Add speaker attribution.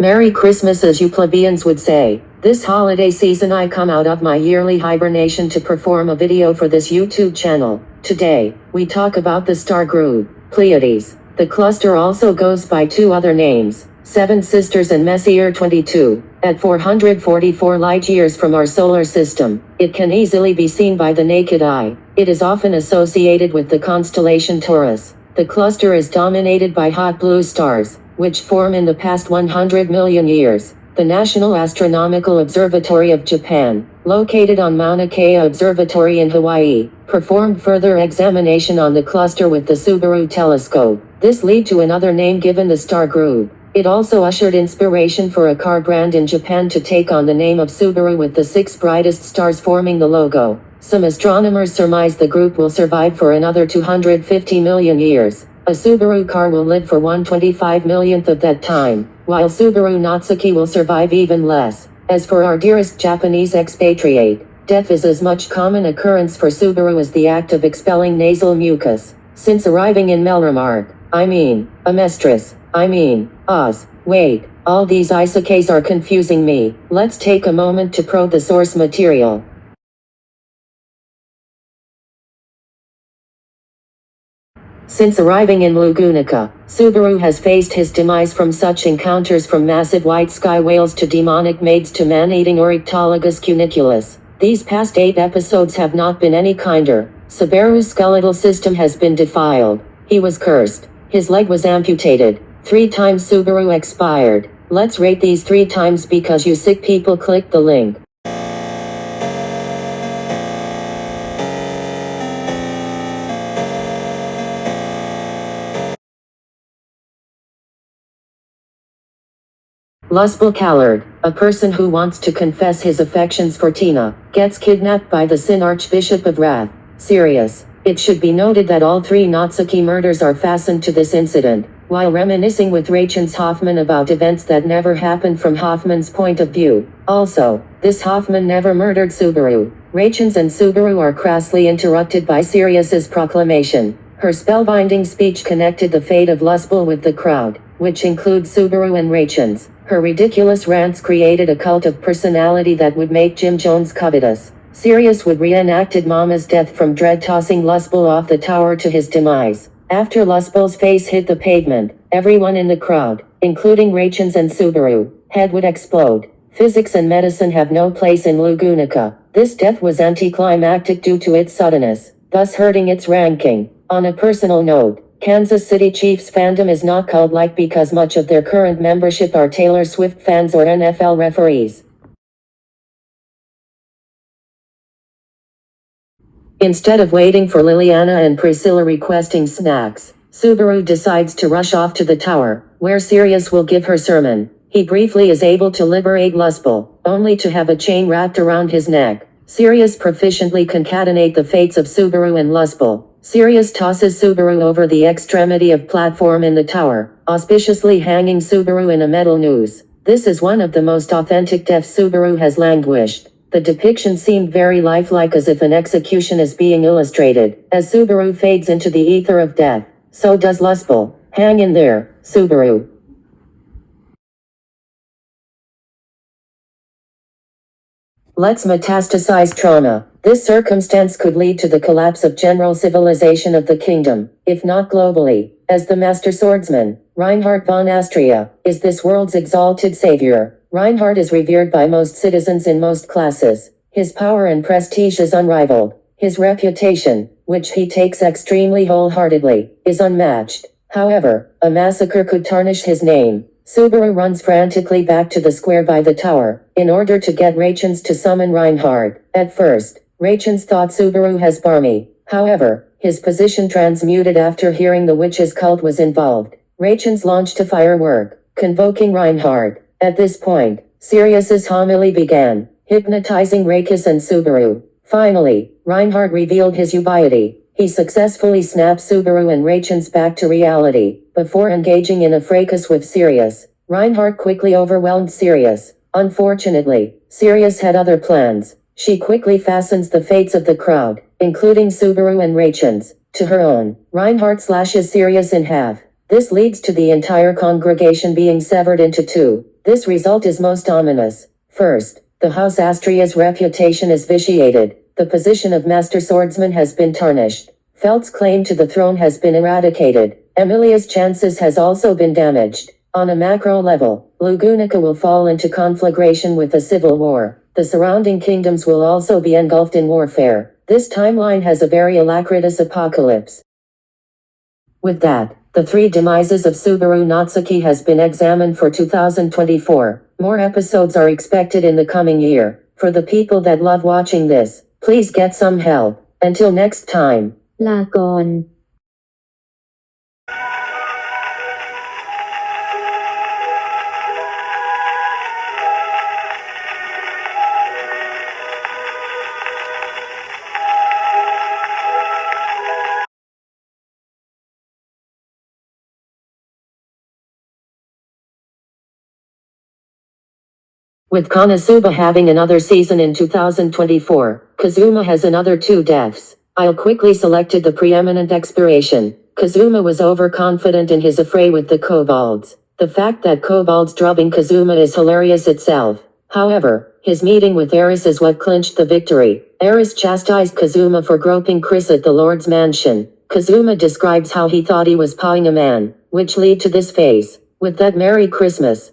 Speaker 1: Merry Christmas, as you plebeians would say. This holiday season I come out of my yearly hibernation to perform a video for this YouTube channel. Today, we talk about the star group, Pleiades. The cluster also goes by two other names, Seven Sisters and Messier 22. At 444 light-years from our solar system, it can easily be seen by the naked eye. It is often associated with the constellation Taurus. The cluster is dominated by hot blue stars, which form in the past 100 million years. The National Astronomical Observatory of Japan, located on Mauna Kea Observatory in Hawaii, performed further examination on the cluster with the Subaru telescope. This led to another name given the star group. It also ushered inspiration for a car brand in Japan to take on the name of Subaru, with the 6 brightest stars forming the logo. Some astronomers surmise the group will survive for another 250 million years. A Subaru car will live for 1/25 millionth of that time, while Subaru Natsuki will survive even less. As for our dearest Japanese expatriate, death is as much common occurrence for Subaru as the act of expelling nasal mucus. Since arriving in Oz. Wait, all these isokais are confusing me. Let's take a moment to probe the source material. Since arriving in Lugunica, Subaru has faced his demise from such encounters from massive white sky whales to demonic maids to man-eating Oryctolagus cuniculus. These past 8 episodes have not been any kinder. Subaru's skeletal system has been defiled. He was cursed. His leg was amputated. 3 times Subaru expired. Let's rate these 3 times because you sick people click the link. Lustful Callard, a person who wants to confess his affections for Tina, gets kidnapped by the Sin Archbishop of Wrath, Sirius. It should be noted that all 3 Natsuki murders are fastened to this incident. While reminiscing with Rachens Hoffman about events that never happened from Hoffman's point of view. Also, this Hoffman never murdered Subaru. Rachens and Subaru are crassly interrupted by Sirius's proclamation. Her spellbinding speech connected the fate of Lustful with the crowd, which includes Subaru and Rachens. Her ridiculous rants created a cult of personality that would make Jim Jones covetous. Sirius would reenacted Mama's death from dread, tossing Lustful off the tower to his demise. After Lustful's face hit the pavement, everyone in the crowd, including Rachens and Subaru, head would explode. Physics and medicine have no place in Lugunica. This death was anticlimactic due to its suddenness, thus hurting its ranking. On a personal note, Kansas City Chiefs fandom is not cult-like because much of their current membership are Taylor Swift fans or NFL referees. Instead of waiting for Liliana and Priscilla requesting snacks, Subaru decides to rush off to the tower, where Sirius will give her sermon. He briefly is able to liberate Lustful, only to have a chain wrapped around his neck. Sirius proficiently concatenate the fates of Subaru and Lustful. Sirius tosses Subaru over the extremity of platform in the tower, auspiciously hanging Subaru in a metal noose. This is one of the most authentic deaths Subaru has languished. The depiction seemed very lifelike, as if an execution is being illustrated. As Subaru fades into the ether of death, so does Lustful. Hang in there, Subaru. Let's metastasize trauma. This circumstance could lead to the collapse of general civilization of the kingdom, if not globally. As the master swordsman, Reinhard von Astria is this world's exalted savior. Reinhard is revered by most citizens in most classes. His power and prestige is unrivaled. His reputation, which he takes extremely wholeheartedly, is unmatched. However, a massacre could tarnish his name. Subaru runs frantically back to the square by the tower, in order to get Rachens to summon Reinhard. At first, Rachens thought Subaru has Barmy. However, his position transmuted after hearing the witch's cult was involved. Rachens launched a firework, convoking Reinhard. At this point, Sirius's homily began, hypnotizing Rakis and Subaru. Finally, Reinhard revealed his ubiety. He successfully snapped Subaru and Rachens back to reality, before engaging in a fracas with Sirius. Reinhard quickly overwhelmed Sirius. Unfortunately, Sirius had other plans. She quickly fastens the fates of the crowd, including Subaru and Rachens, to her own. Reinhard slashes Sirius in half. This leads to the entire congregation being severed into two. This result is most ominous. First, the House Astria's reputation is vitiated. The position of Master Swordsman has been tarnished. Felt's claim to the throne has been eradicated. Emilia's chances has also been damaged. On a macro level, Lugunica will fall into conflagration with a civil war. The surrounding kingdoms will also be engulfed in warfare. This timeline has a very alacritous apocalypse. With that, the three demises of Subaru Natsuki has been examined for 2024. More episodes are expected in the coming year. For the people that love watching this, please get some help. Until next time.
Speaker 2: ลาก่อน
Speaker 1: With Konosuba having another season in 2024, Kazuma has another 2 deaths. I'll quickly selected the preeminent expiration. Kazuma was overconfident in his affray with the kobolds. The fact that kobolds drubbing Kazuma is hilarious itself. However, his meeting with Eris is what clinched the victory. Eris chastised Kazuma for groping Chris at the Lord's mansion. Kazuma describes how he thought he was pawing a man, which lead to this phase. With that Merry Christmas.